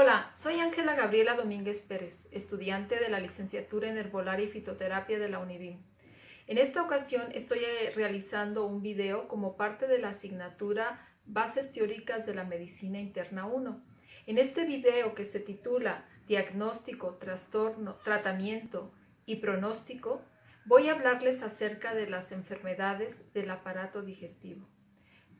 Hola, soy Ángela Gabriela Domínguez Pérez, estudiante de la licenciatura en Herbolaria y Fitoterapia de la UNIVIM. En esta ocasión estoy realizando un video como parte de la asignatura Bases Teóricas de la Medicina Interna 1. En este video, que se titula Diagnóstico, Trastorno, Tratamiento y Pronóstico, voy a hablarles acerca de las enfermedades del aparato digestivo.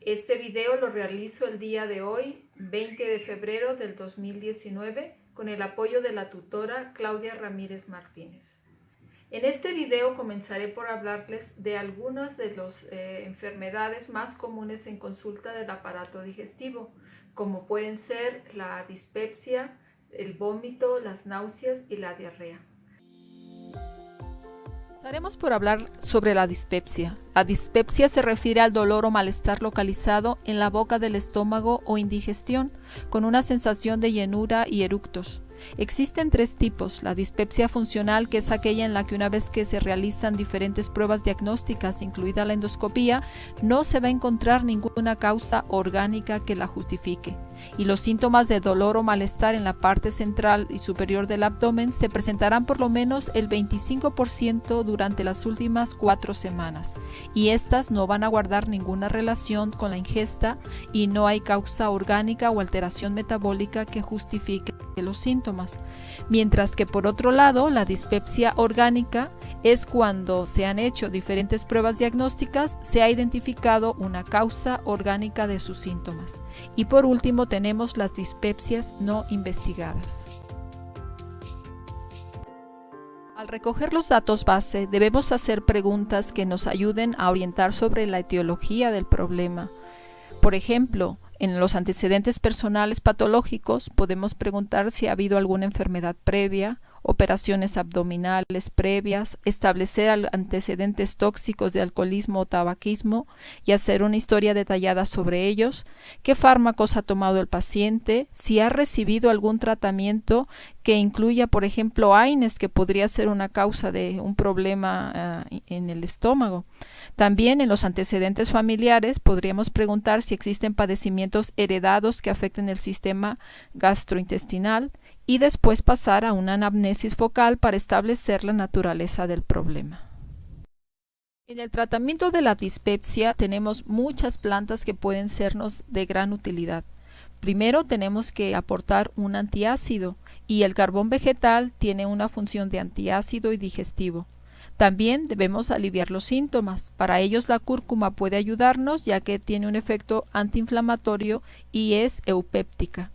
Este video lo realizo el día de hoy, 20 de febrero del 2019, con el apoyo de la tutora Claudia Ramírez Martínez. En este video comenzaré por hablarles de algunas de las enfermedades más comunes en consulta del aparato digestivo, como pueden ser la dispepsia, el vómito, las náuseas y la diarrea. Empezaremos por hablar sobre la dispepsia. La dispepsia se refiere al dolor o malestar localizado en la boca del estómago o indigestión, con una sensación de llenura y eructos. Existen tres tipos: la dispepsia funcional, que es aquella en la que una vez que se realizan diferentes pruebas diagnósticas, incluida la endoscopía, no se va a encontrar ninguna causa orgánica que la justifique, y los síntomas de dolor o malestar en la parte central y superior del abdomen se presentarán por lo menos el 25% durante las últimas 4 semanas, y estas no van a guardar ninguna relación con la ingesta y no hay causa orgánica o alteración metabólica que justifique los síntomas. Mientras que por otro lado, la dispepsia orgánica es cuando se han hecho diferentes pruebas diagnósticas, se ha identificado una causa orgánica de sus síntomas. Y por último tenemos las dispepsias no investigadas. Al recoger los datos base, debemos hacer preguntas que nos ayuden a orientar sobre la etiología del problema. Por ejemplo, en los antecedentes personales patológicos podemos preguntar si ha habido alguna enfermedad previa, operaciones abdominales previas, establecer antecedentes tóxicos de alcoholismo o tabaquismo y hacer una historia detallada sobre ellos, qué fármacos ha tomado el paciente, si ha recibido algún tratamiento que incluya, por ejemplo, AINES, que podría ser una causa de un problema en el estómago. También en los antecedentes familiares podríamos preguntar si existen padecimientos heredados que afecten el sistema gastrointestinal y después pasar a una anamnesis focal para establecer la naturaleza del problema. En el tratamiento de la dispepsia tenemos muchas plantas que pueden sernos de gran utilidad. Primero tenemos que aportar un antiácido, y el carbón vegetal tiene una función de antiácido y digestivo. También debemos aliviar los síntomas. Para ellos la cúrcuma puede ayudarnos, ya que tiene un efecto antiinflamatorio y es eupéptica.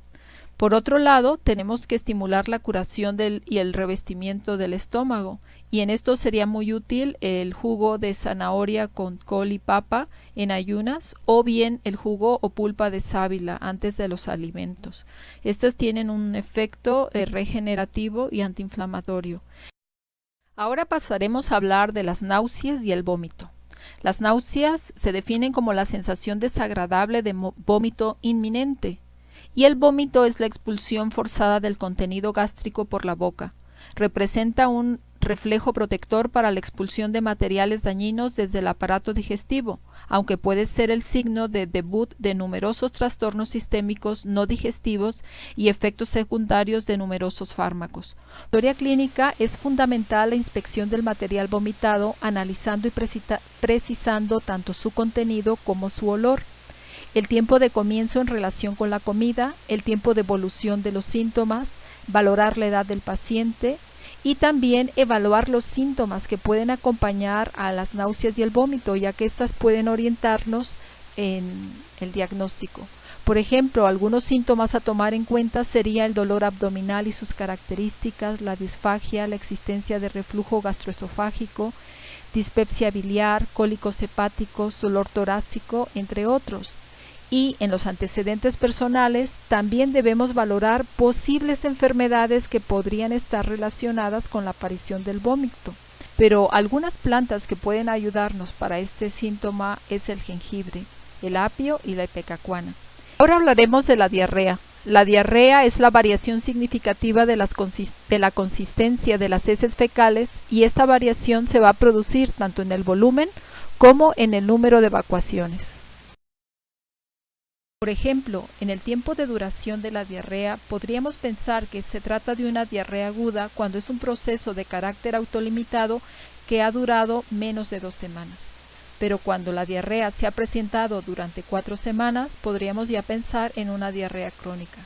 Por otro lado, tenemos que estimular la curación y el revestimiento del estómago, y en esto sería muy útil el jugo de zanahoria con col y papa en ayunas, o bien el jugo o pulpa de sábila antes de los alimentos. Estas tienen un efecto regenerativo y antiinflamatorio. Ahora pasaremos a hablar de las náuseas y el vómito. Las náuseas se definen como la sensación desagradable de vómito inminente, y el vómito es la expulsión forzada del contenido gástrico por la boca. Representa un reflejo protector para la expulsión de materiales dañinos desde el aparato digestivo, aunque puede ser el signo de debut de numerosos trastornos sistémicos no digestivos y efectos secundarios de numerosos fármacos. En la historia clínica es fundamental la inspección del material vomitado, analizando y precisando tanto su contenido como su olor, el tiempo de comienzo en relación con la comida, el tiempo de evolución de los síntomas, valorar la edad del paciente y también evaluar los síntomas que pueden acompañar a las náuseas y el vómito, ya que éstas pueden orientarnos en el diagnóstico. Por ejemplo, algunos síntomas a tomar en cuenta sería el dolor abdominal y sus características, la disfagia, la existencia de reflujo gastroesofágico, dispepsia biliar, cólicos hepáticos, dolor torácico, entre otros. Y en los antecedentes personales también debemos valorar posibles enfermedades que podrían estar relacionadas con la aparición del vómito. Pero algunas plantas que pueden ayudarnos para este síntoma es el jengibre, el apio y la ipecacuana. Ahora hablaremos de la diarrea. La diarrea es la variación significativa de la consistencia de las heces fecales, y esta variación se va a producir tanto en el volumen como en el número de evacuaciones. Por ejemplo, en el tiempo de duración de la diarrea, podríamos pensar que se trata de una diarrea aguda cuando es un proceso de carácter autolimitado que ha durado menos de 2 semanas. Pero cuando la diarrea se ha presentado durante 4 semanas, podríamos ya pensar en una diarrea crónica.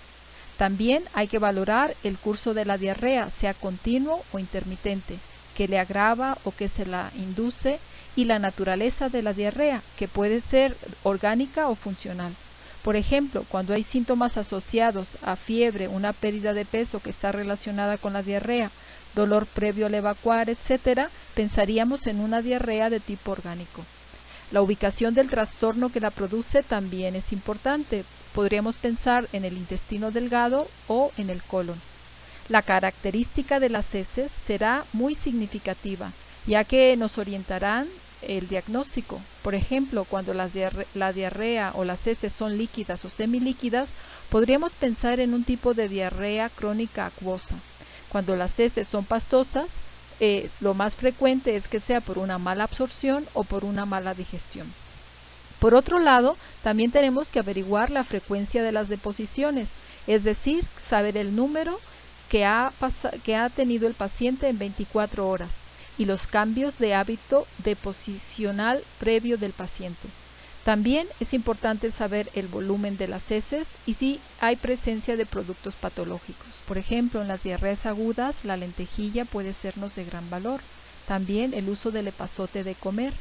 También hay que valorar el curso de la diarrea, sea continuo o intermitente, que le agrava o que se la induce, y la naturaleza de la diarrea, que puede ser orgánica o funcional. Por ejemplo, cuando hay síntomas asociados a fiebre, una pérdida de peso que está relacionada con la diarrea, dolor previo al evacuar, etc., pensaríamos en una diarrea de tipo orgánico. La ubicación del trastorno que la produce también es importante. Podríamos pensar en el intestino delgado o en el colon. La característica de las heces será muy significativa, ya que nos orientarán el diagnóstico. Por ejemplo, cuando la diarrea o las heces son líquidas o semilíquidas, podríamos pensar en un tipo de diarrea crónica acuosa. Cuando las heces son pastosas, lo más frecuente es que sea por una mala absorción o por una mala digestión. Por otro lado, también tenemos que averiguar la frecuencia de las deposiciones, es decir, saber el número que ha tenido el paciente en 24 horas y los cambios de hábito deposicional previo del paciente. También es importante saber el volumen de las heces y si hay presencia de productos patológicos. Por ejemplo, en las diarreas agudas, la lentejilla puede sernos de gran valor. También el uso del epazote de comer.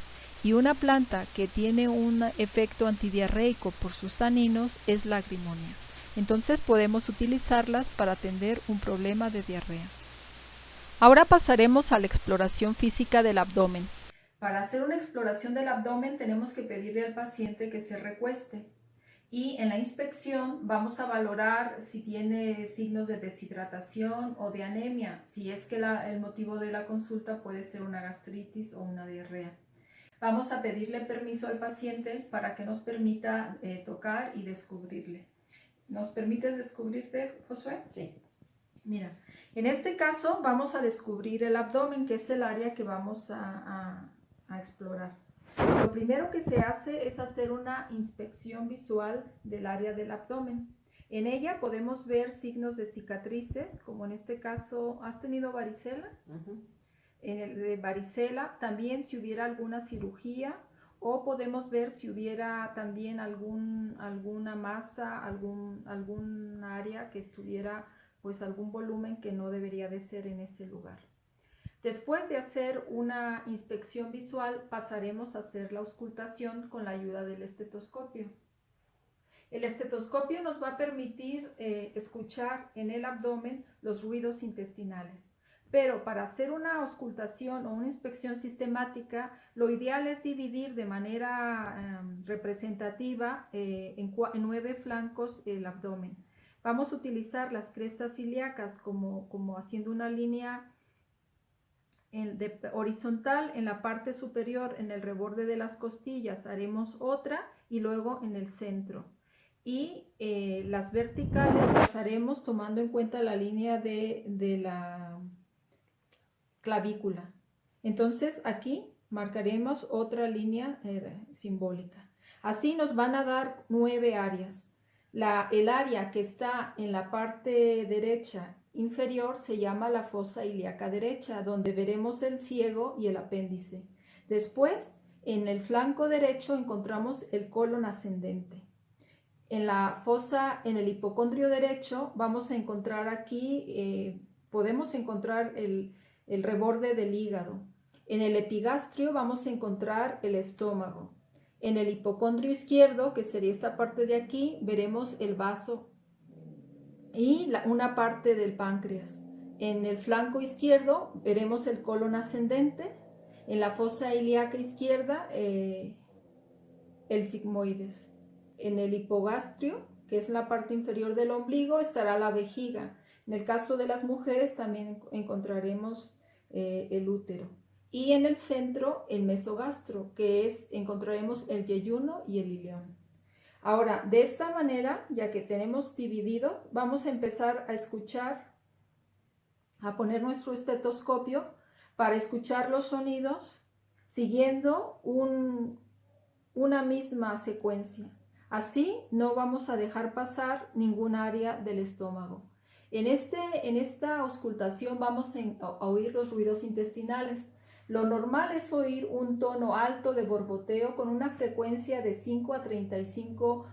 Y una planta que tiene un efecto antidiarreico por sus taninos es la agrimonia. Entonces podemos utilizarlas para atender un problema de diarrea. Ahora pasaremos a la exploración física del abdomen. Para hacer una exploración del abdomen tenemos que pedirle al paciente que se recueste y en la inspección vamos a valorar si tiene signos de deshidratación o de anemia, si es que el motivo de la consulta puede ser una gastritis o una diarrea. Vamos a pedirle permiso al paciente para que nos permita tocar y descubrirle. ¿Nos permites descubrirte, Josué? Sí. Mira, en este caso vamos a descubrir el abdomen, que es el área que vamos a explorar. Lo primero que se hace es hacer una inspección visual del área del abdomen. En ella podemos ver signos de cicatrices, como en este caso, ¿has tenido varicela? En el de varicela, también si hubiera alguna cirugía, o podemos ver si hubiera también alguna masa, algún área que estuviera, pues algún volumen que no debería de ser en ese lugar. Después de hacer una inspección visual, pasaremos a hacer la auscultación con la ayuda del estetoscopio. El estetoscopio nos va a permitir escuchar en el abdomen los ruidos intestinales. Pero para hacer una auscultación o una inspección sistemática, lo ideal es dividir de manera representativa en 9 flancos el abdomen. Vamos a utilizar las crestas ilíacas como haciendo una línea horizontal en la parte superior, en el reborde de las costillas, haremos otra y luego en el centro. Y las verticales las haremos tomando en cuenta la línea de la clavícula. Entonces aquí marcaremos otra línea simbólica. Así nos van a dar 9 áreas. El área que está en la parte derecha inferior se llama la fosa ilíaca derecha, donde veremos el ciego y el apéndice. Después, en el flanco derecho encontramos el colon ascendente. En la fosa, en el hipocondrio derecho, vamos a encontrar aquí, podemos encontrar el reborde del hígado. En el epigastrio vamos a encontrar el estómago. En el hipocondrio izquierdo, que sería esta parte de aquí, veremos el vaso y una parte del páncreas. En el flanco izquierdo veremos el colon ascendente. En la fosa ilíaca izquierda, el sigmoides. En el hipogastrio, que es la parte inferior del ombligo, estará la vejiga. En el caso de las mujeres también encontraremos el útero. Y en el centro, el mesogastro, que encontraremos el yeyuno y el ileón. Ahora, de esta manera, ya que tenemos dividido, vamos a empezar a escuchar, a poner nuestro estetoscopio para escuchar los sonidos siguiendo una misma secuencia. Así no vamos a dejar pasar ningún área del estómago. En esta auscultación vamos a oír los ruidos intestinales. Lo normal es oír un tono alto de borboteo con una frecuencia de 5 a 35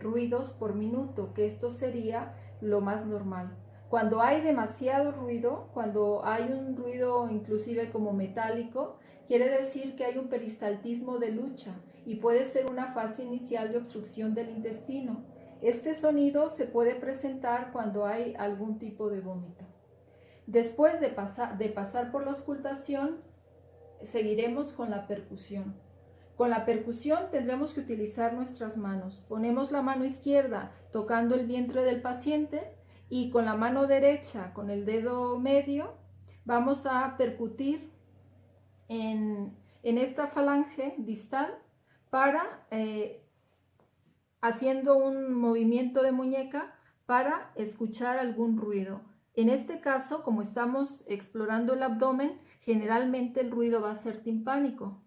ruidos por minuto, que esto sería lo más normal. Cuando hay demasiado ruido, cuando hay un ruido inclusive como metálico, quiere decir que hay un peristaltismo de lucha y puede ser una fase inicial de obstrucción del intestino. Este sonido se puede presentar cuando hay algún tipo de vómito. Después de pasar por la auscultación, seguiremos con la percusión. Con la percusión tendremos que utilizar nuestras manos. Ponemos la mano izquierda tocando el vientre del paciente y con la mano derecha, con el dedo medio, vamos a percutir en esta falange distal para haciendo un movimiento de muñeca para escuchar algún ruido. En este caso, como estamos explorando el abdomen, generalmente el ruido va a ser timpánico.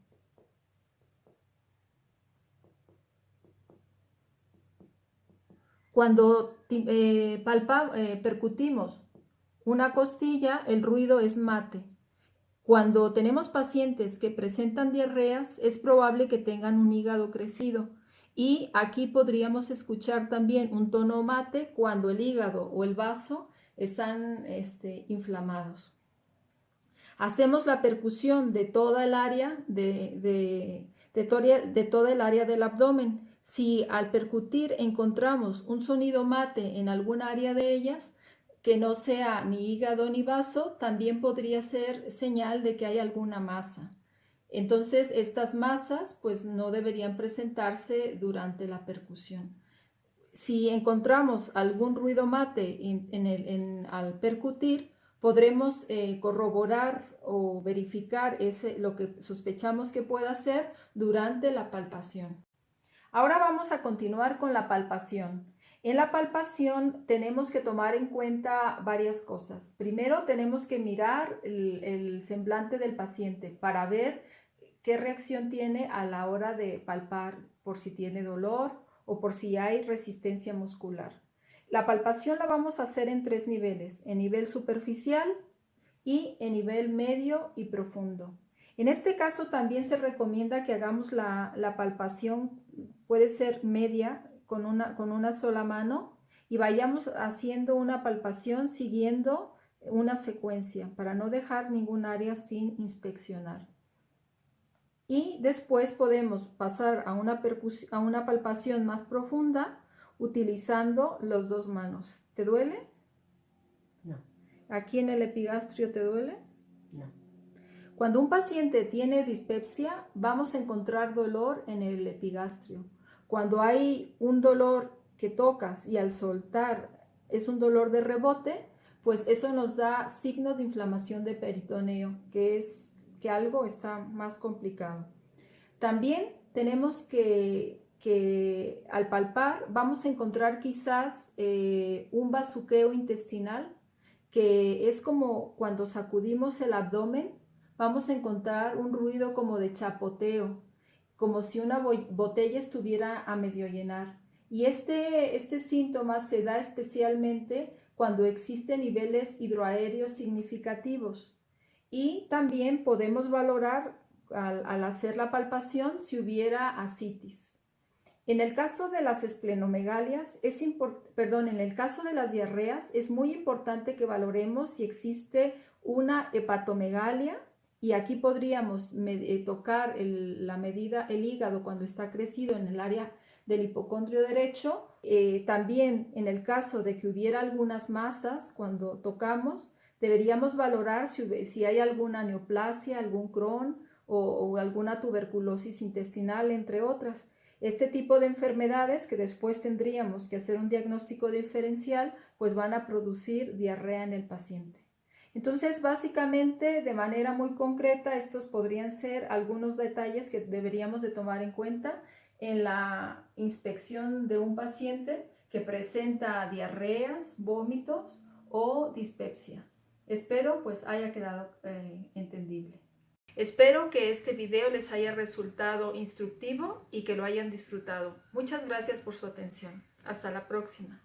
Cuando percutimos una costilla, el ruido es mate. Cuando tenemos pacientes que presentan diarreas, es probable que tengan un hígado crecido. Y aquí podríamos escuchar también un tono mate cuando el hígado o el vaso están inflamados. Hacemos la percusión de toda el área toda el área del abdomen. Si al percutir encontramos un sonido mate en algún área de ellas, que no sea ni hígado ni vaso, también podría ser señal de que hay alguna masa. Entonces, estas masas pues no deberían presentarse durante la percusión. Si encontramos algún ruido mate al percutir, podremos corroborar o verificar lo que sospechamos que pueda ser durante la palpación. Ahora vamos a continuar con la palpación. En la palpación tenemos que tomar en cuenta varias cosas. Primero tenemos que mirar el semblante del paciente para ver qué reacción tiene a la hora de palpar, por si tiene dolor o por si hay resistencia muscular. La palpación la vamos a hacer en 3 niveles, en nivel superficial y en nivel medio y profundo. En este caso también se recomienda que hagamos la palpación, puede ser media, con una sola mano, y vayamos haciendo una palpación siguiendo una secuencia para no dejar ningún área sin inspeccionar. Y después podemos pasar a una palpación más profunda utilizando las 2 manos. ¿Te duele? No. ¿Aquí en el epigastrio te duele? No. Cuando un paciente tiene dispepsia, vamos a encontrar dolor en el epigastrio. Cuando hay un dolor que tocas y al soltar es un dolor de rebote, pues eso nos da signo de inflamación de peritoneo, que es que algo está más complicado. También tenemos que al palpar vamos a encontrar quizás un bazuqueo intestinal, que es como cuando sacudimos el abdomen, vamos a encontrar un ruido como de chapoteo, como si una botella estuviera a medio llenar. Y este síntoma se da especialmente cuando existen niveles hidroaéreos significativos. Y también podemos valorar al hacer la palpación si hubiera ascitis. En el caso de las esplenomegalias, en el caso de las diarreas, es muy importante que valoremos si existe una hepatomegalia, y aquí podríamos tocar el hígado cuando está crecido en el área del hipocondrio derecho. También en el caso de que hubiera algunas masas cuando tocamos, deberíamos valorar si hay alguna neoplasia, algún Crohn o alguna tuberculosis intestinal, entre otras. Este tipo de enfermedades, que después tendríamos que hacer un diagnóstico diferencial, pues van a producir diarrea en el paciente. Entonces, básicamente, de manera muy concreta, estos podrían ser algunos detalles que deberíamos de tomar en cuenta en la inspección de un paciente que presenta diarreas, vómitos o dispepsia. Espero pues haya quedado entendible. Espero que este video les haya resultado instructivo y que lo hayan disfrutado. Muchas gracias por su atención. Hasta la próxima.